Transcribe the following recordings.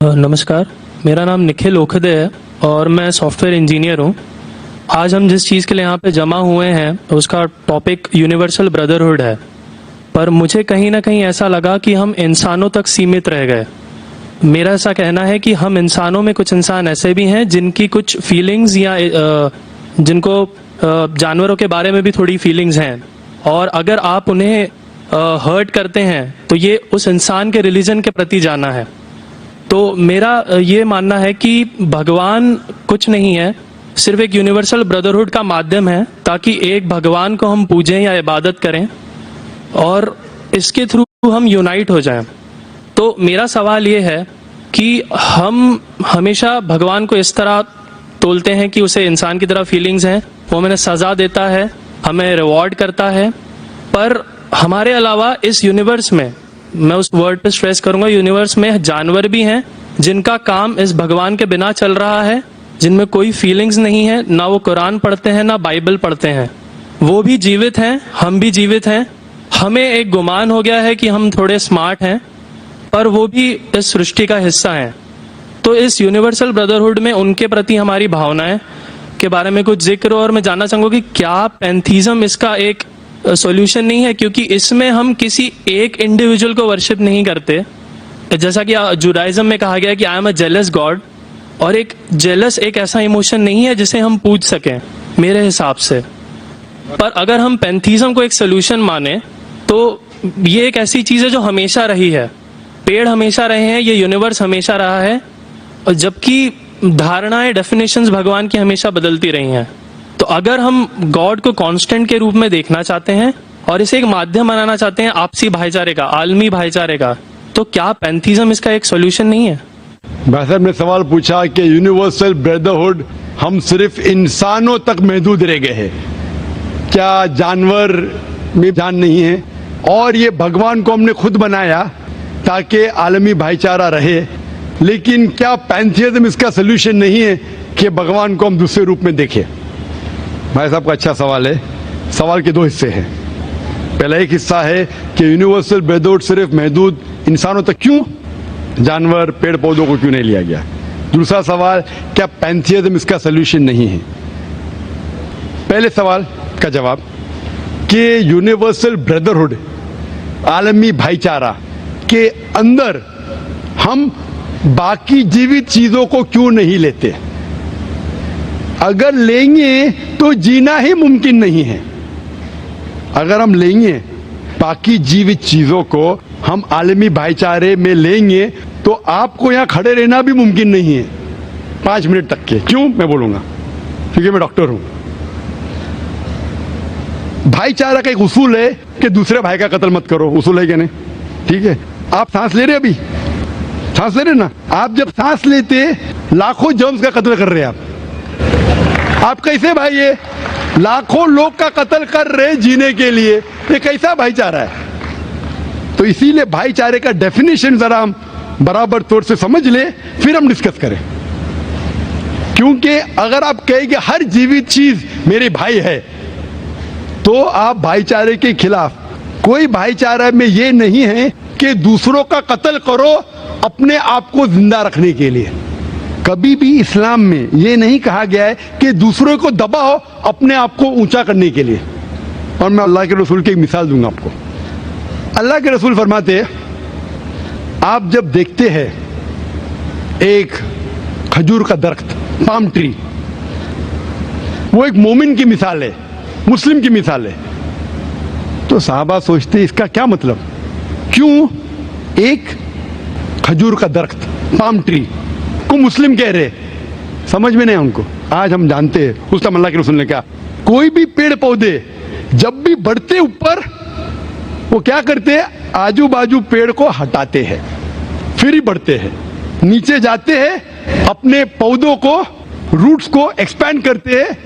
नमस्कार, मेरा नाम निखिल ओखदे है और मैं सॉफ्टवेयर इंजीनियर हूँ। आज हम जिस चीज़ के लिए यहाँ पे जमा हुए हैं उसका टॉपिक यूनिवर्सल ब्रदरहुड है। पर मुझे कहीं ना कहीं ऐसा लगा कि हम इंसानों तक सीमित रह गए। मेरा ऐसा कहना है कि हम इंसानों में कुछ इंसान ऐसे भी हैं जिनकी कुछ फीलिंग्स या जिनको जानवरों के बारे में भी थोड़ी फीलिंग्स हैं, और अगर आप उन्हें हर्ट करते हैं तो ये उस इंसान के रिलीजन के प्रति जाना है। तो मेरा ये मानना है कि भगवान कुछ नहीं है, सिर्फ एक यूनिवर्सल ब्रदरहुड का माध्यम है ताकि एक भगवान को हम पूजें या इबादत करें और इसके थ्रू हम यूनाइट हो जाएं। तो मेरा सवाल ये है कि हम हमेशा भगवान को इस तरह तोलते हैं कि उसे इंसान की तरह फीलिंग्स हैं, वो हमें सजा देता है, हमें रिवॉर्ड करता है, पर हमारे अलावा इस यूनिवर्स में, मैं उस वर्ड पे स्ट्रेस करूंगा, यूनिवर्स में जानवर भी हैं जिनका काम इस भगवान के बिना चल रहा है, जिनमें कोई फीलिंग्स नहीं है, ना वो कुरान पढ़ते हैं ना बाइबल पढ़ते हैं। वो भी जीवित हैं, हम भी जीवित हैं। हमें एक गुमान हो गया है कि हम थोड़े स्मार्ट हैं, पर वो भी इस सृष्टि का हिस्सा हैं। तो इस यूनिवर्सल ब्रदरहुड में उनके प्रति हमारी भावनाएं के बारे में कुछ जिक्र, और मैं जानना चाहूंगा कि क्या पैंथीज्म इसका एक सॉल्यूशन नहीं है, क्योंकि इसमें हम किसी एक इंडिविजुअल को वर्शिप नहीं करते। जैसा कि जुडाइज्म में कहा गया है कि I am a jealous God, और एक जेलस एक ऐसा इमोशन नहीं है जिसे हम पूज सकें मेरे हिसाब से। पर अगर हम पैंथीज्म को एक सोल्यूशन माने तो ये एक ऐसी चीज है जो हमेशा रही है। पेड़ हमेशा रहे हैं, ये यूनिवर्स हमेशा रहा है, और जबकि धारणाएं, डेफिनेशंस भगवान की हमेशा बदलती रही हैं। तो अगर हम गॉड को कांस्टेंट के रूप में देखना चाहते हैं और इसे एक माध्यम बनाना चाहते हैं आपसी भाईचारे का, आलमी भाईचारे का, तो क्या पैंथीज्म इसका एक सॉल्यूशन नहीं है? भाई साहब ने सवाल पूछा कि यूनिवर्सल ब्रदरहुड हम सिर्फ इंसानों तक महदूद रह गए हैं, क्या जानवर में जान नहीं है? और ये भगवान को हमने खुद बनाया ताकि आलमी भाईचारा रहे, लेकिन क्या पैंथीज्म इसका सॉल्यूशन नहीं है कि भगवान को हम दूसरे रूप में देखें? भाई साहब का अच्छा सवाल है। सवाल के दो हिस्से हैं। पहला एक हिस्सा है कि यूनिवर्सल ब्रदरहुड सिर्फ महदूद इंसानों तक क्यों, जानवर पेड़ पौधों को क्यों नहीं लिया गया? दूसरा सवाल, क्या पैंथीज्म इसका सॉल्यूशन नहीं है? पहले सवाल का जवाब कि यूनिवर्सल ब्रदरहुड, आलमी भाईचारा के अंदर हम बाकी जीवित चीजों को क्यों नहीं लेते? अगर लेंगे तो जीना ही मुमकिन नहीं है। अगर हम लेंगे बाकी जीवित चीजों को, हम आलमी भाईचारे में लेंगे, तो आपको यहां खड़े रहना भी मुमकिन नहीं है 5 मिनट तक के। क्यों? मैं बोलूंगा, क्योंकि मैं डॉक्टर हूं। भाईचारा का एक उसूल है कि दूसरे भाई का कत्ल मत करो, उसूल है क्या नहीं? ठीक है, आप सांस ले रहे, अभी सांस ले रहे ना, आप जब सांस लेते लाखों जर्म्स का कत्ल कर रहे हैं आप कैसे भाई? ये लाखों लोग का कत्ल कर रहे जीने के लिए, ये कैसा भाईचारा है? तो इसीलिए भाईचारे का डेफिनेशन जरा हम बराबर तौर से समझ ले, फिर हम डिस्कस करें। क्योंकि अगर आप कहेंगे हर जीवित चीज मेरे भाई है, तो आप भाईचारे के खिलाफ। कोई भाईचारा में ये नहीं है कि दूसरों का कत्ल करो अपने आप को जिंदा रखने के लिए। कभी भी इस्लाम में ये नहीं कहा गया है कि दूसरों को दबाओ अपने आप को ऊंचा करने के लिए। और मैं अल्लाह के रसूल की एक मिसाल दूंगा आपको। अल्लाह के रसूल फरमाते हैं, आप जब देखते हैं एक खजूर का दरख्त, पाम ट्री, वो एक मोमिन की मिसाल है, मुस्लिम की मिसाल है, तो साहबा सोचते इसका क्या मतलब? क्यों एक खजूर का दरख्त, पाम ट्री को मुस्लिम कह रहे? समझ में नहीं हमको। आज हम जानते हैं उस टाइम अल्लाह के रसूल ने कहा, कोई भी पेड़ पौधे जब भी बढ़ते ऊपर, वो क्या करते हैं? आजू बाजू पेड़ को हटाते हैं, फिर ही बढ़ते हैं। नीचे जाते हैं, अपने पौधों को, रूट्स को एक्सपैंड करते हैं।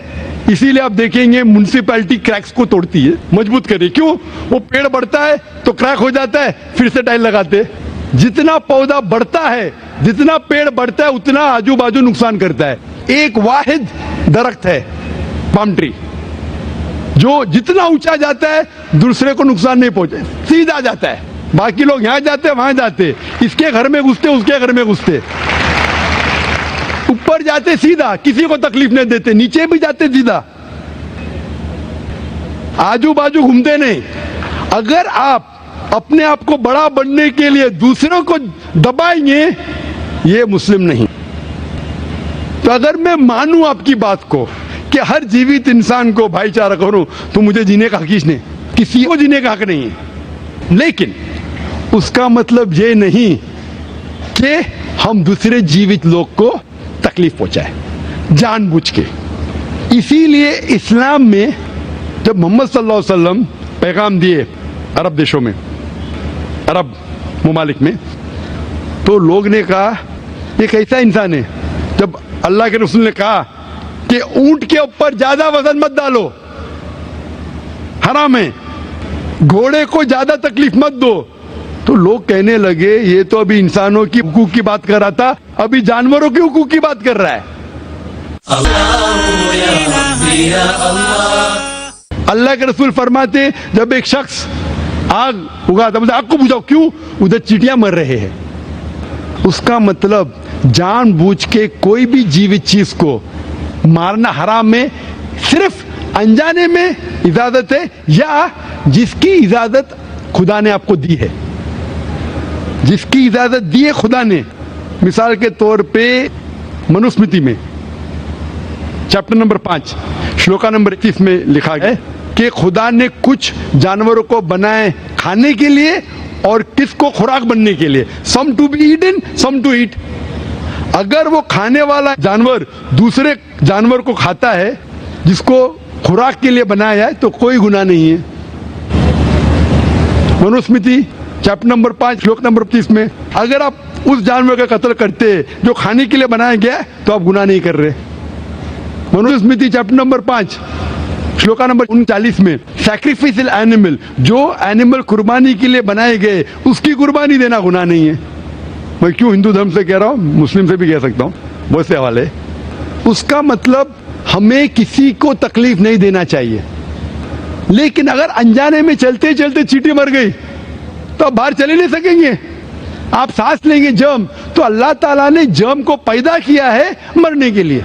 इसीलिए आप देखेंगे म्युनिसिपैलिटी क्रैक्स को तोड़ती है, मजबूत करे। क्यों? वो पेड़ बढ़ता है तो क्रैक हो जाता है, फिर से टाइल लगाते हैं। जितना पौधा बढ़ता है, जितना पेड़ बढ़ता है, उतना आजू बाजू नुकसान करता है। एक वाहिद दरख्त है पाम ट्री, जो जितना ऊंचा जाता है दूसरे को नुकसान नहीं पहुंचे, सीधा जाता है। बाकी लोग यहां जाते वहां जाते, इसके घर में घुसते उसके घर में घुसते, ऊपर जाते सीधा, किसी को तकलीफ नहीं देते, नीचे भी जाते सीधा, आजू बाजू घूमते नहीं। अगर आप अपने आप को बड़ा बनने के लिए दूसरों को दबाएंगे, ये मुस्लिम नहीं। तो अगर मैं मानूं आपकी बात को कि हर जीवित इंसान को भाईचारा करूं, तो मुझे जीने का हक ही नहीं, किसी को जीने का हक नहीं है। लेकिन उसका मतलब ये नहीं कि हम दूसरे जीवित लोग को तकलीफ पहुंचाए जानबूझ के। इसीलिए इस्लाम में जब मोहम्मद सल्लल्लाहु अलैहि वसल्लम पैगाम दिए अरब देशों में, अरब मुमालिक में, तो लोग ने कहा ये कैसा इंसान है। जब अल्लाह के रसूल ने कहा कि ऊंट के ऊपर ज्यादा वजन मत डालो, हराम है, घोड़े को ज्यादा तकलीफ मत दो, तो लोग कहने लगे ये तो अभी इंसानों की हुकूक की बात कर रहा था, अभी जानवरों की हुकूक की बात कर रहा है। अल्लाह के रसूल फरमाते जब एक शख्स आग उगाता, मुझे आग को बुझाओ, क्यों? उधर चींटियां मर रहे हैं। उसका मतलब जानबूझ के कोई भी जीवित चीज को मारना हराम है, सिर्फ अनजाने में इजाजत है, या जिसकी इजाजत खुदा ने आपको दी है, जिसकी इजाजत दी है खुदा ने। मिसाल के तौर पे मनुस्मृति में चैप्टर नंबर 5 श्लोका नंबर 31 में लिखा है कि खुदा ने कुछ जानवरों को बनाए खाने के लिए और किसको खुराक बनने के लिए, some to be eaten some to eat. अगर वो खाने वाला जानवर दूसरे जानवर को खाता है जिसको खुराक के लिए बनाया है, तो कोई गुनाह नहीं है। मनुस्मृति चैप्टर नंबर 5 श्लोक नंबर 30 में अगर आप उस जानवर का कत्ल करते जो खाने के लिए बनाया गया है, तो आप गुनाह नहीं कर रहे। Manusmriti chapter number 5 shloka number 39 में सैक्रिफिशियल एनिमल, जो एनिमल कुर्बानी के लिए बनाए गए, उसकी कुर्बानी देना गुनाह नहीं है। मैं क्यों हिंदू धर्म से कह रहा हूं, मुस्लिम से भी कह सकता हूं, बहुत से हवाले। उसका मतलब हमें किसी को तकलीफ नहीं देना चाहिए। लेकिन अगर अनजाने में चलते चलते चींटी मर गई तो आप बाहर चले नहीं सकेंगे, आप सांस लेंगे जर्म, तो अल्लाह ताला ने जर्म को पैदा किया है मरने के लिए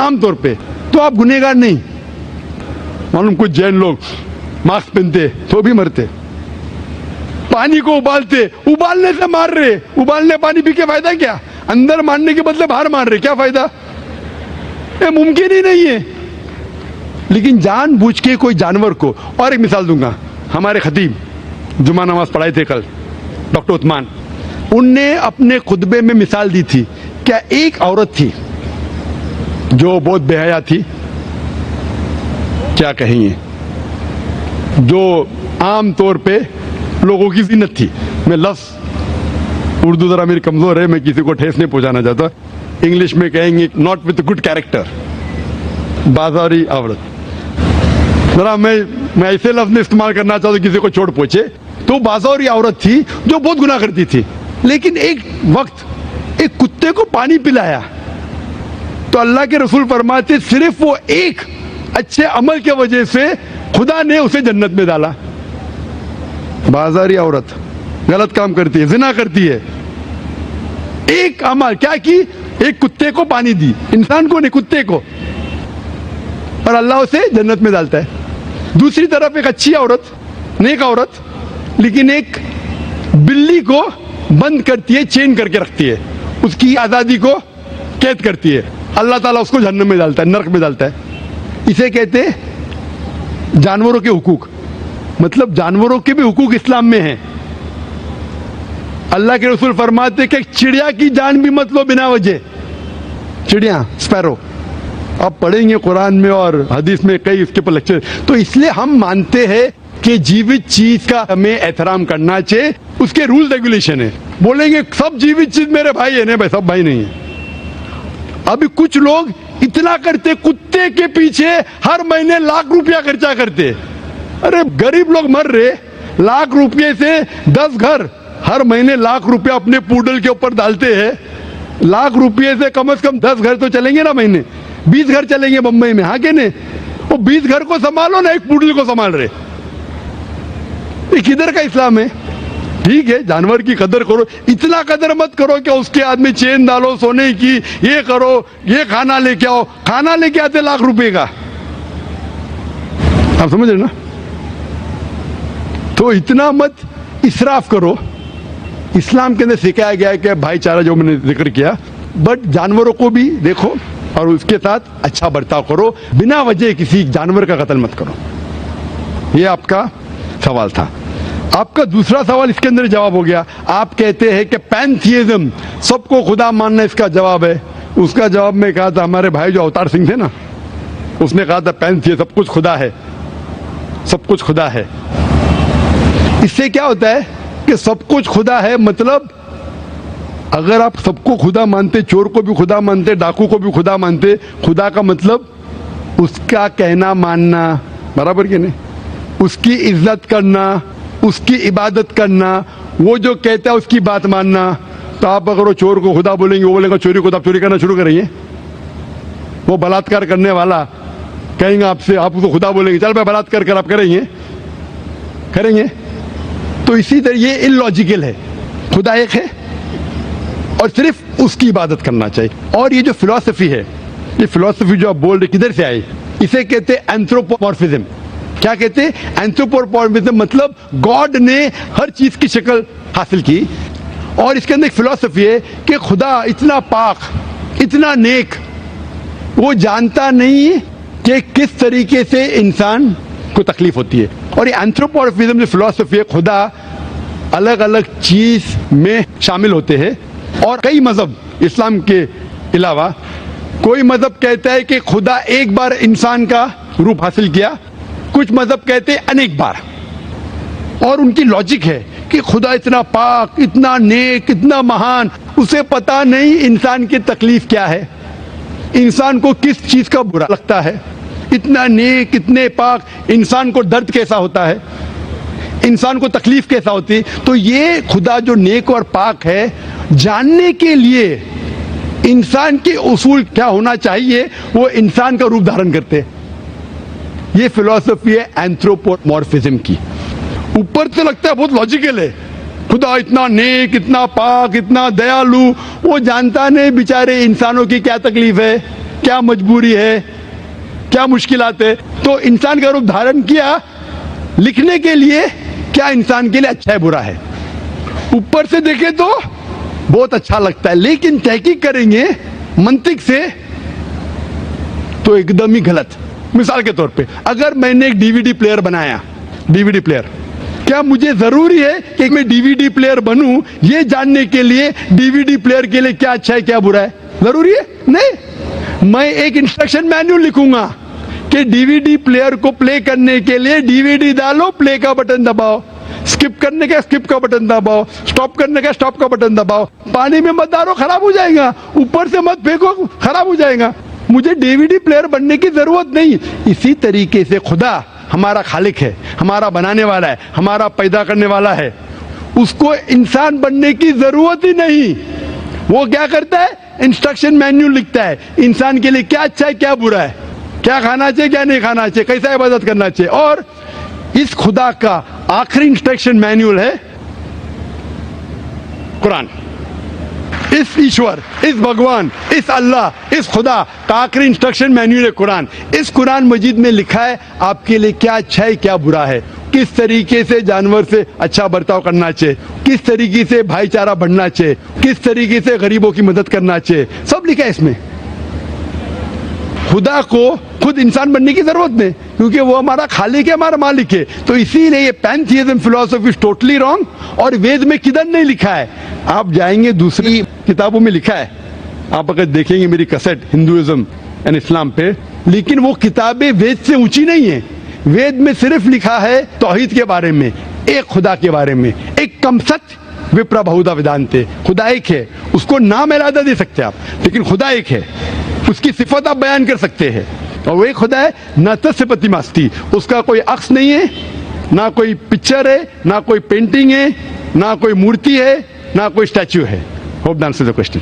आमतौर पे, तो आप गुनहगार नहीं। मालूम कुछ जैन लोग मास्क पहनते तो भी मरते, पानी को उबालते, उबालने से मार रहे, उबालने पानी पी के फायदा क्या, अंदर मारने के बदले बाहर मार रहे, क्या फायदा? ये मुमकिन ही नहीं है। लेकिन जानबूझ के कोई जानवर को, और एक मिसाल दूंगा, हमारे खतीब जुमा नमाज पढ़ाए थे कल, डॉक्टर उस्मान, उनने अपने खुतबे में मिसाल दी थी। क्या एक औरत थी जो बहुत बेहया थी, क्या कहेंगे, जो आम तौर पे लोगों की जिन्नत थी। मैं लफ्ज उर्दू जरा मेरी कमजोर है, मैं किसी को ठेस नहीं पहुंचाना चाहता, इंग्लिश में कहेंगे नॉट विथ गुड कैरेक्टर, बाजारी औरत। जरा मैं ऐसे लफ्ज में इस्तेमाल करना चाहता किसी को चोट पहुंचे, तो बाजारी औरत थी जो बहुत गुनाह करती थी। लेकिन एक वक्त एक कुत्ते को पानी पिलाया तो अल्लाह के रसूल फरमाते सिर्फ वो एक अच्छे अमल के वजह से खुदा ने उसे जन्नत में डाला। बाजारी औरत गलत काम करती है, जिना करती है, एक अमल क्या की, एक कुत्ते को पानी दी, इंसान को नहीं कुत्ते को, और अल्लाह उसे जन्नत में डालता है। दूसरी तरफ एक अच्छी औरत, नेक औरत, लेकिन एक बिल्ली को बंद करती है, चेन करके रखती है, उसकी आजादी को कैद करती है, अल्लाह ताला उसको जहन्नम में डालता है, नरक में डालता है। इसे कहते हैं जानवरों के हुकूक। मतलब जानवरों के भी हुकूक इस्लाम में हैं। अल्लाह के रसूल फरमाते कि चिड़िया की जान भी मत लो बिना वजह। चिड़िया, स्पैरो, आप पढ़ेंगे कुरान में और हदीस में कई इसके पर लेक्चर। तो इसलिए हम मानते हैं कि जीवित चीज का हमें एहतराम करना चाहिए, उसके रूल रेगुलेशन है। बोलेंगे सब जीवित चीज मेरे भाई है, नहीं भाई, सब भाई नहीं है। अभी कुछ लोग इतना करते, कुत्ते के पीछे हर महीने लाख रुपया खर्चा करते। अरे गरीब लोग मर रहे, लाख रुपये से 10 घर हर महीने लाख रुपया अपने पूडल के ऊपर डालते हैं। लाख रुपये से कम 10 घर तो चलेंगे ना महीने, 20 घर चलेंगे बंबई में, हाँ के नहीं? वो 20 घर को संभालो ना, एक पूडल को संभाल रहे। ये किधर का इस्लाम है? ठीक है, जानवर की कदर करो, इतना कदर मत करो कि उसके हाथ में चेन डालो सोने की, ये करो, ये खाना लेके आओ, खाना लेके आते लाख रुपए का, आप समझ रहे ना? तो इतना मत इसराफ करो। इस्लाम के अंदर सिखाया गया है कि भाईचारा, जो मैंने जिक्र किया, बट जानवरों को भी देखो और उसके साथ अच्छा बर्ताव करो, बिना वजह किसी जानवर का कत्ल मत करो। ये आपका सवाल था। आपका दूसरा सवाल इसके अंदर जवाब हो गया। आप कहते हैं कि पैंथियज्म, सबको खुदा मानना इसका जवाब है। उसका जवाब में कहा था, हमारे भाई जो अवतार सिंह थे ना, उसने कहा था पैंथियज्म, सब कुछ खुदा है, सब कुछ खुदा है। इससे क्या होता है कि सब कुछ खुदा है, मतलब अगर आप सबको खुदा मानते, चोर को भी खुदा मानते, डाकू को भी खुदा मानते, खुदा का मतलब उसका कहना मानना, बराबर कि नहीं? उसकी इज्जत करना, उसकी इबादत करना, वो जो कहता है उसकी बात मानना। तो आप अगर वो चोर को खुदा बोलेंगे, वो बोलेगा चोरी को, तो आप चोरी करना शुरू करेंगे। वो बलात्कार करने वाला कहेंगे आपसे, आप उसको खुदा बोलेंगे, चल मैं बलात्कार कर, आप करेंगे? करेंगे? तो इसी तरह ये इलॉजिकल है। खुदा एक है और सिर्फ उसकी इबादत करना चाहिए। और ये जो फिलॉसफी है, ये फिलॉसफी जो आप बोल रहे, किधर से आई? इसे कहते हैं एंथ्रोपोमॉर्फिज्म। क्या कहते हैं? एंथ्रोपोमॉर्फिज्म, मतलब गॉड ने हर चीज की शक्ल हासिल की। और इसके अंदर एक फिलॉसफी है कि खुदा इतना पाक, इतना नेक, वो जानता नहीं कि किस तरीके से इंसान को तकलीफ होती है। और ये एंथ्रोपोमॉर्फिज्म जो फिलॉसफी है, खुदा अलग अलग चीज में शामिल होते हैं। और कई मजहब, इस्लाम के अलावा कोई मजहब कहता है कि खुदा एक बार इंसान का रूप हासिल किया, कुछ मजहब कहते हैं अनेक बार। और उनकी लॉजिक है कि खुदा इतना पाक, इतना नेक, इतना महान, उसे पता नहीं इंसान की तकलीफ क्या है, इंसान को किस चीज का बुरा लगता है। इतना नेक, इतने पाक, इंसान को दर्द कैसा होता है, इंसान को तकलीफ कैसा होती है। तो ये खुदा जो नेक और पाक है, जानने के लिए इंसान के उसूल क्या होना चाहिए, वो इंसान का रूप धारण करते हैं। ये फिलॉसफी है एंथ्रोपोमॉर्फिज्म की। ऊपर से लगता है बहुत लॉजिकल है, खुदा इतना नेक, इतना पाक, इतना दयालु, वो जानता नहीं बेचारे इंसानों की क्या तकलीफ है, क्या मजबूरी है, क्या मुश्किलात है। तो इंसान का रूप धारण किया लिखने के लिए, क्या इंसान के लिए अच्छा है बुरा है। ऊपर से देखे तो बहुत अच्छा लगता है, लेकिन तहकीक करेंगे मंतिक से तो एकदम ही गलत। मिसाल के तौर पे, अगर मैंने एक डीवीडी प्लेयर बनाया, डीवीडी प्लेयर, क्या मुझे जरूरी है कि मैं डीवीडी प्लेयर बनूं ये जानने के लिए डीवीडी प्लेयर के लिए क्या अच्छा है क्या बुरा है? जरूरी है? नहीं। मैं एक इंस्ट्रक्शन मैन्युअल लिखूंगा कि डीवीडी प्लेयर को प्ले करने के लिए डीवीडी डालो, प्ले का बटन दबाओ, स्किप करने का स्किप का बटन दबाओ, स्टॉप करने का स्टॉप का बटन दबाओ। पानी में मत डालो, खराब हो जाएगा, ऊपर से मत फेंको, खराब हो जाएगा। मुझे डीवीडी प्लेयर बनने की जरूरत नहीं। इसी तरीके से खुदा हमारा खालिक है, हमारा बनाने वाला है, हमारा पैदा करने वाला है, उसको इंसान बनने की जरूरत ही नहीं। वो क्या करता है? इंस्ट्रक्शन मैन्युअल लिखता है, इंसान के लिए क्या अच्छा है क्या बुरा है, क्या खाना चाहिए क्या नहीं खाना चाहिए, कैसा इबादत करना चाहिए। और इस खुदा का आखिरी इंस्ट्रक्शन मैन्युअल है कुरान। इस ईश्वर, इस भगवान, इस अल्लाह, इस खुदा का आखिरी इंस्ट्रक्शन मैन्युअल है कुरान। इस कुरान मजीद में लिखा है आपके लिए क्या अच्छा है क्या बुरा है, किस तरीके से जानवर से अच्छा बर्ताव करना चाहिए, किस तरीके से भाईचारा बढ़ना चाहिए, किस तरीके से गरीबों की मदद करना चाहिए, सब लिखा है इसमें। खुदा को खुद इंसान बनने की जरूरत नहीं, क्योंकि वो हमारा खालिक है, हमारा मालिक है। तो इसीलिए ये पैंथियज्म फिलॉसफी इज टोटली रॉन्ग। और वेद में किधर नहीं लिखा है, आप जाएंगे दूसरी किताबों में लिखा है, आप अगर देखेंगे मेरी कैसेट हिंदुइज्म एंड इस्लाम पे, लेकिन वो किताबें वेद से ऊंची नहीं है। वेद में सिर्फ लिखा है तौहीद के बारे में, एक खुदा के बारे में, एक कम सत्य विप्रा बहुधा वेदांते, खुदा एक है, उसको नाम अलहदा दे सकते हैं आप, लेकिन खुदा एक है, उसकी सिफत आप बयान कर सकते हैं। और वो एक खुदा है न तस्य प्रतिमास्ति, उसका कोई अक्स नहीं है, ना कोई पिक्चर है, ना कोई पेंटिंग है, ना कोई मूर्ति है, ना कोई स्टैच्यू है। Hope that answers the question.